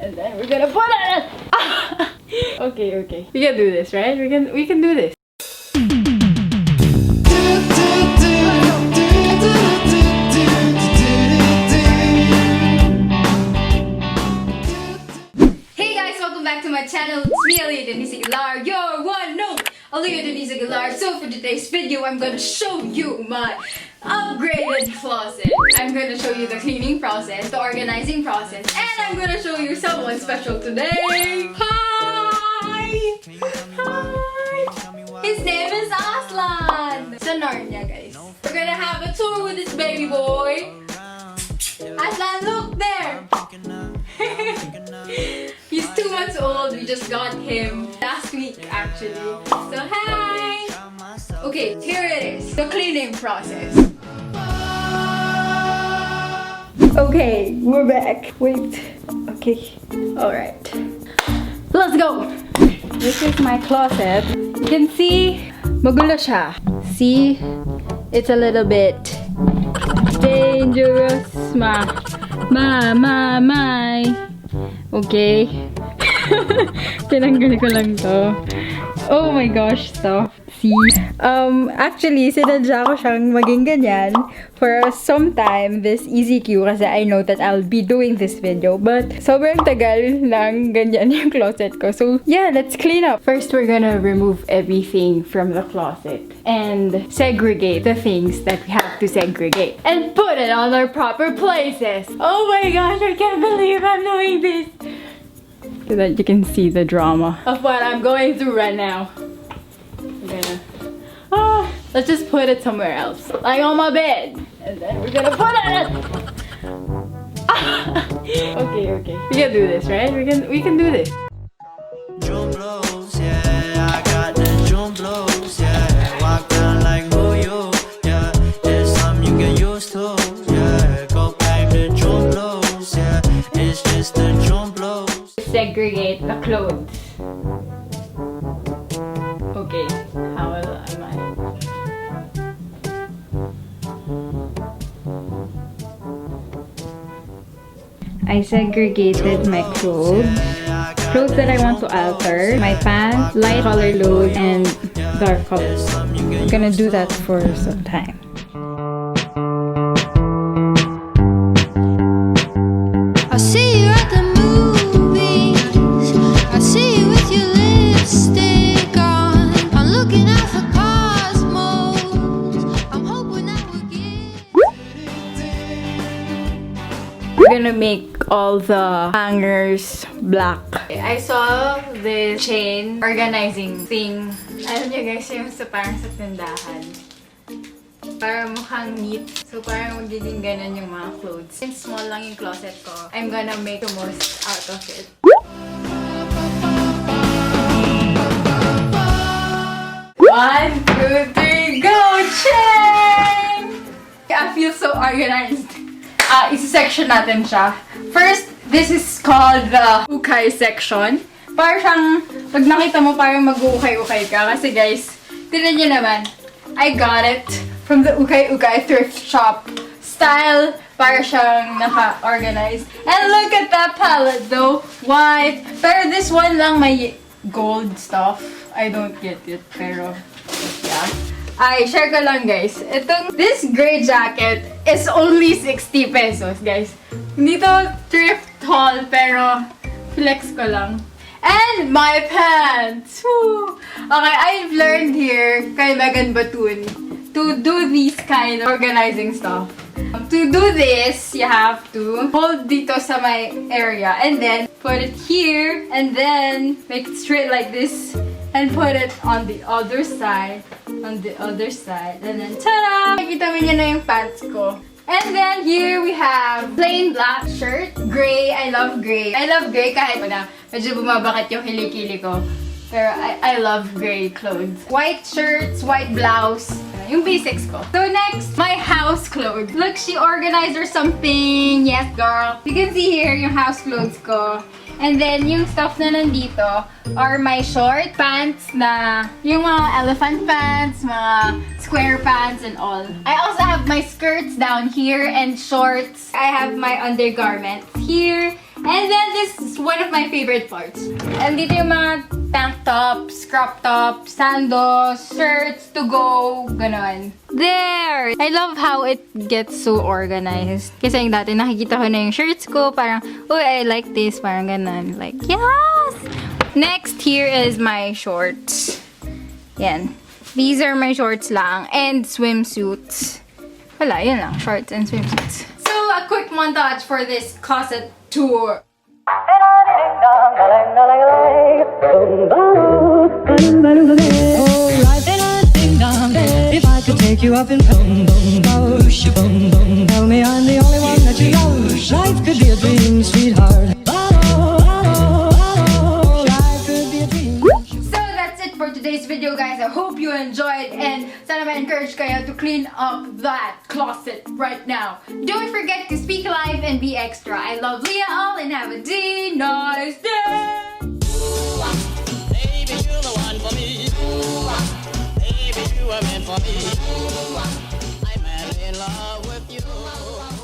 And then we're gonna put it. Okay, okay. We can do this, right? We can do this. Back to my channel. It's me, Alia Denise, Aguilar, your one no Alia Denise Aguilar. So for today's video, I'm gonna show you my upgraded closet. I'm gonna show you the cleaning process, the organizing process, and I'm gonna show you someone special today. Hi! His name is Aslan. Sa Narnia, guys. We're gonna have a tour with this baby boy. Aslan, look there! He's 2 months old. We just got him last week, actually. So, hi! Okay, here it is. The cleaning process. Okay, we're back. Wait. Okay. Alright. Let's go! This is my closet. You can see, magulo siya. See? It's a little bit dangerous. Okay. Tinanggal ko lang to. Oh my gosh, stuff. See? Actually, sinadya ko siyang maging ganyan for some time, this EZQ, kasi I know that I'll be doing this video. But, sobrang tagal lang ganyan yung closet ko. So, yeah, let's clean up. First, we're gonna remove everything from the closet and segregate the things that we have to segregate and put it on their proper places. Oh my gosh, I can't believe I'm doing this. So that you can see the drama of what I'm going through right now. I'm gonna... let's just put it somewhere else. Like on my bed. And then we're gonna put it... Okay, okay. We can do this, right? We can do this. Drum blows, yeah. I got the drum blows, yeah. Walk down like who you, yeah. It's something you get used to, yeah. Go back the drum blows, yeah. It's just the drum blows. Segregate the clothes. Okay, how am I segregated my clothes that I want to alter, my pants, light color load, and dark color. I'm gonna do that for some time. I see you at the movies. I see you with your lipstick on. I'm looking out for cosmos. I'm hoping that we'll get. We're gonna make all the hangers black. I saw this chain organizing thing. Alam niyo guys, yung sa parang sa tindahan. Para mukhang neat. So parang magiging ganun yung mga clothes. Since small lang yung closet ko, I'm gonna make the most out of it. 1, 2, 3, go! Chain! I feel so organized. Isa-section natin siya. First, this is called the ukay section. Parang siyang, pag nakita mo parang mag-ukay-ukay ka. Kasi guys, tignan nyo naman, I got it from the ukay-ukay thrift shop style. Para siyang naka-organized. And look at that palette though. White. Pero this one lang may gold stuff. I don't get it. Pero, yeah. Ay, share ko lang guys. This gray jacket is only 60 pesos guys. Hindi to thrift haul pero flex ko lang. And my pants! Woo! Okay, I've learned here kay Megan Batun to do these kind of organizing stuff. To do this, you have to hold dito sa my area and then put it here and then make it straight like this and put it on the other side. And then ta-da! Nakikita mo niya na yung pants ko. And then here we have plain black shirt. Gray. I love gray. I love gray kahit na medyo bumabakit yung kilikili ko. Pero I love gray clothes. White shirts, white blouse. Yung basics ko. So next, my house clothes. Look, she organized or something. Yes, girl. You can see here yung house clothes ko. And then, yung stuff na nandito are my short pants na yung mga elephant pants, mga square pants, and all. I also have my skirts down here and shorts. I have my undergarments here. And then this is one of my favorite parts. And dito yung mga tank tops, crop tops, sandals, shirts to go, ganon. There! I love how it gets so organized. Kasi yung dati nakikita ko na yung shirts ko, parang, oh, I like this, parang ganon. Like, yes! Next, here is my shorts. Yan. These are my shorts lang. And swimsuits. Wala, yun lang. Shorts and swimsuits. So, a quick montage for this closet tour. If I could take you up in boom boom boom boom boom, tell me I'm the only one that you love. Life could be a dream, sweetheart. Life could be a dream. So that's it for today's video, guys. I hope you enjoyed and sana ma-encourage kayo to clean up that closet right now. Don't forget to speak live and be extra. I love Leah all and have a nice day. Baby, you're the one for me. Baby, you were meant for me. I'm madly in love with you.